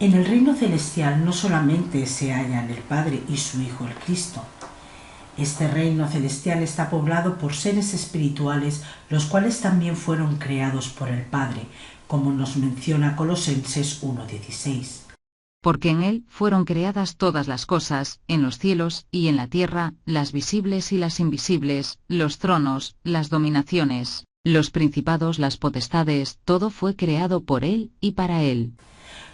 En el reino celestial no solamente se hallan el Padre y su Hijo el Cristo. Este reino celestial está poblado por seres espirituales, los cuales también fueron creados por el Padre, como nos menciona Colosenses 1:16. Porque en él fueron creadas todas las cosas, en los cielos y en la tierra, las visibles y las invisibles, los tronos, las dominaciones, los principados, las potestades, todo fue creado por él y para él.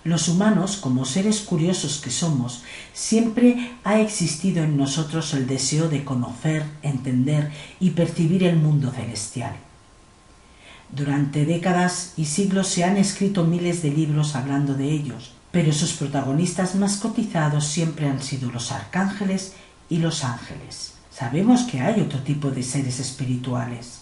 Los humanos, como seres curiosos que somos, siempre ha existido en nosotros el deseo de conocer, entender y percibir el mundo celestial. Durante décadas y siglos se han escrito miles de libros hablando de ellos, pero sus protagonistas más cotizados siempre han sido los arcángeles y los ángeles. Sabemos que hay otro tipo de seres espirituales.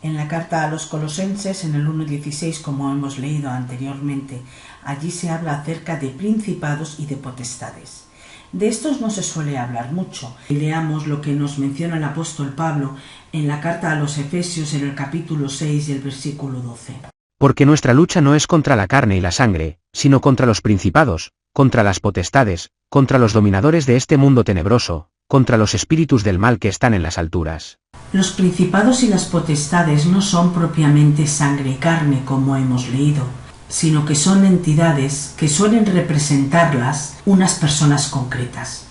En la carta a los Colosenses, en el 1:16, como hemos leído anteriormente, allí se habla acerca de principados y de potestades. De estos no se suele hablar mucho. Leamos lo que nos menciona el apóstol Pablo en la carta a los Efesios en el capítulo 6 y el versículo 12. Porque nuestra lucha no es contra la carne y la sangre, sino contra los principados, contra las potestades, contra los dominadores de este mundo tenebroso, contra los espíritus del mal que están en las alturas. Los principados y las potestades no son propiamente sangre y carne, como hemos leído, sino que son entidades que suelen representarlas unas personas concretas.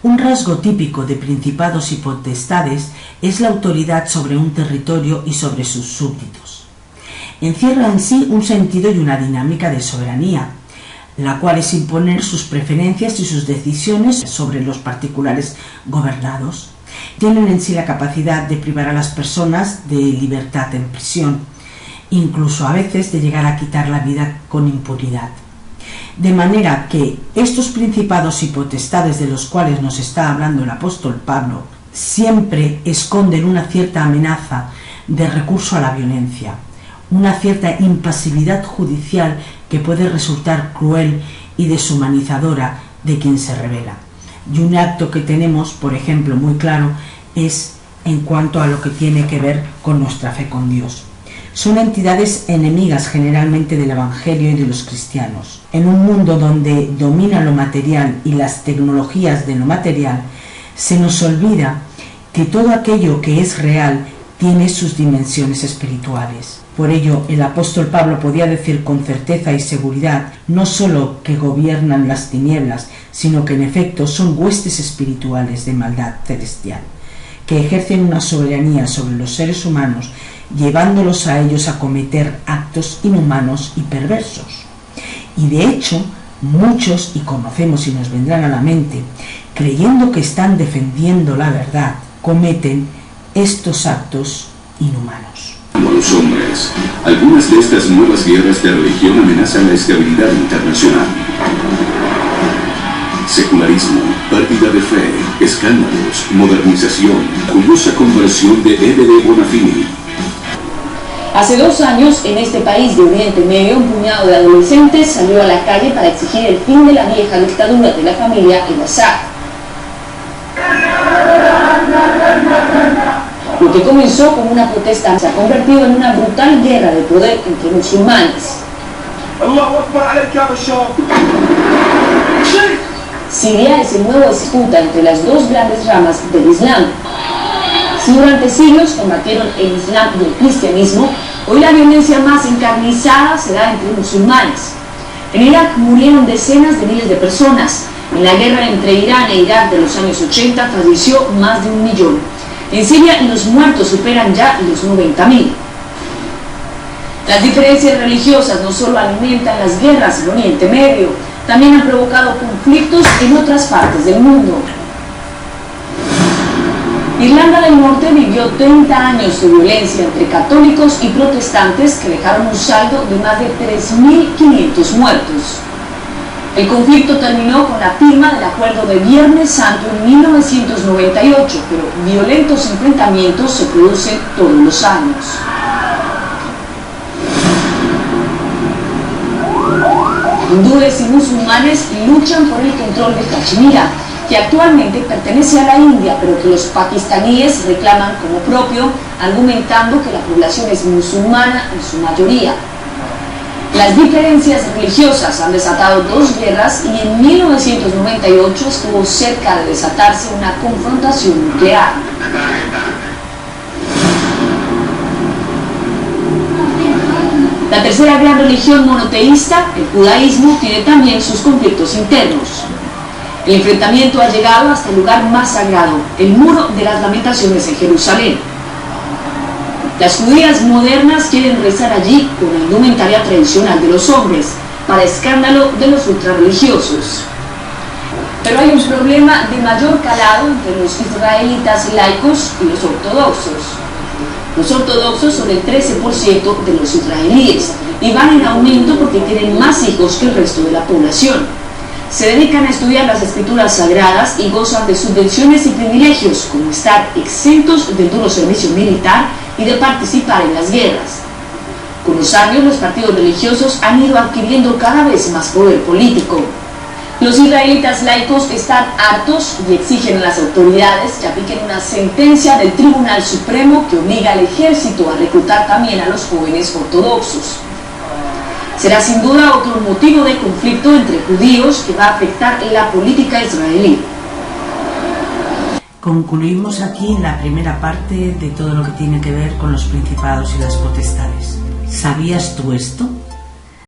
Un rasgo típico de principados y potestades es la autoridad sobre un territorio y sobre sus súbditos. Encierra en sí un sentido y una dinámica de soberanía, la cual es imponer sus preferencias y sus decisiones sobre los particulares gobernados. Tienen en sí la capacidad de privar a las personas de libertad en prisión, incluso a veces de llegar a quitar la vida con impunidad. De manera que estos principados y potestades de los cuales nos está hablando el apóstol Pablo siempre esconden una cierta amenaza de recurso a la violencia, una cierta impasibilidad judicial que puede resultar cruel y deshumanizadora de quien se rebela. Y un acto que tenemos, por ejemplo, muy claro, es en cuanto a lo que tiene que ver con nuestra fe con Dios. Son entidades enemigas generalmente del Evangelio y de los cristianos. En un mundo donde domina lo material y las tecnologías de lo material, se nos olvida que todo aquello que es real tiene sus dimensiones espirituales. Por ello, el apóstol Pablo podía decir con certeza y seguridad no sólo que gobiernan las tinieblas, sino que en efecto son huestes espirituales de maldad celestial, que ejercen una soberanía sobre los seres humanos, llevándolos a ellos a cometer actos inhumanos y perversos. Y de hecho, muchos, y conocemos y nos vendrán a la mente, creyendo que están defendiendo la verdad, cometen estos actos inhumanos. Como los hombres, algunas de estas nuevas guerras de religión amenazan la estabilidad internacional. Secularismo, pérdida de fe, escándalos, modernización, curiosa conversión de Eve de Bonafini. Hace 2 años, en este país de Oriente Medio, un puñado de adolescentes salió a la calle para exigir el fin de la vieja dictadura de la familia El-Assad. Lo que comenzó como una protesta se ha convertido en una brutal guerra de poder entre musulmanes. Siria es el nuevo disputa entre las dos grandes ramas del Islam. Si durante siglos combatieron el Islam y el cristianismo, hoy la violencia más encarnizada se da entre musulmanes. En Irak murieron decenas de miles de personas. En la guerra entre Irán e Irak de los años 80 falleció más de 1 millón. En Siria los muertos superan ya los 90.000. Las diferencias religiosas no solo alimentan las guerras en Oriente Medio, también han provocado conflictos en otras partes del mundo. Irlanda del Norte vivió 30 años de violencia entre católicos y protestantes que dejaron un saldo de más de 3.500 muertos. El conflicto terminó con la firma del Acuerdo de Viernes Santo en 1998, pero violentos enfrentamientos se producen todos los años. Hindúes y musulmanes luchan por el control de Cachemira, que actualmente pertenece a la India, pero que los pakistaníes reclaman como propio, argumentando que la población es musulmana en su mayoría. Las diferencias religiosas han desatado dos guerras y en 1998 estuvo cerca de desatarse una confrontación nuclear. La tercera gran religión monoteísta, el judaísmo, tiene también sus conflictos internos. El enfrentamiento ha llegado hasta el lugar más sagrado, el Muro de las Lamentaciones en Jerusalén. Las judías modernas quieren rezar allí con la indumentaria tradicional de los hombres, para escándalo de los ultrarreligiosos. Pero hay un problema de mayor calado entre los israelitas laicos y los ortodoxos. Los ortodoxos son el 13% de los israelíes y van en aumento porque tienen más hijos que el resto de la población. Se dedican a estudiar las escrituras sagradas y gozan de subvenciones y privilegios, como estar exentos del duro servicio militar y de participar en las guerras. Con los años, los partidos religiosos han ido adquiriendo cada vez más poder político. Los israelitas laicos están hartos y exigen a las autoridades que apliquen una sentencia del Tribunal Supremo que obliga al ejército a reclutar también a los jóvenes ortodoxos. Será sin duda otro motivo de conflicto entre judíos que va a afectar la política israelí. Concluimos aquí la primera parte de todo lo que tiene que ver con los principados y las potestades. ¿Sabías tú esto?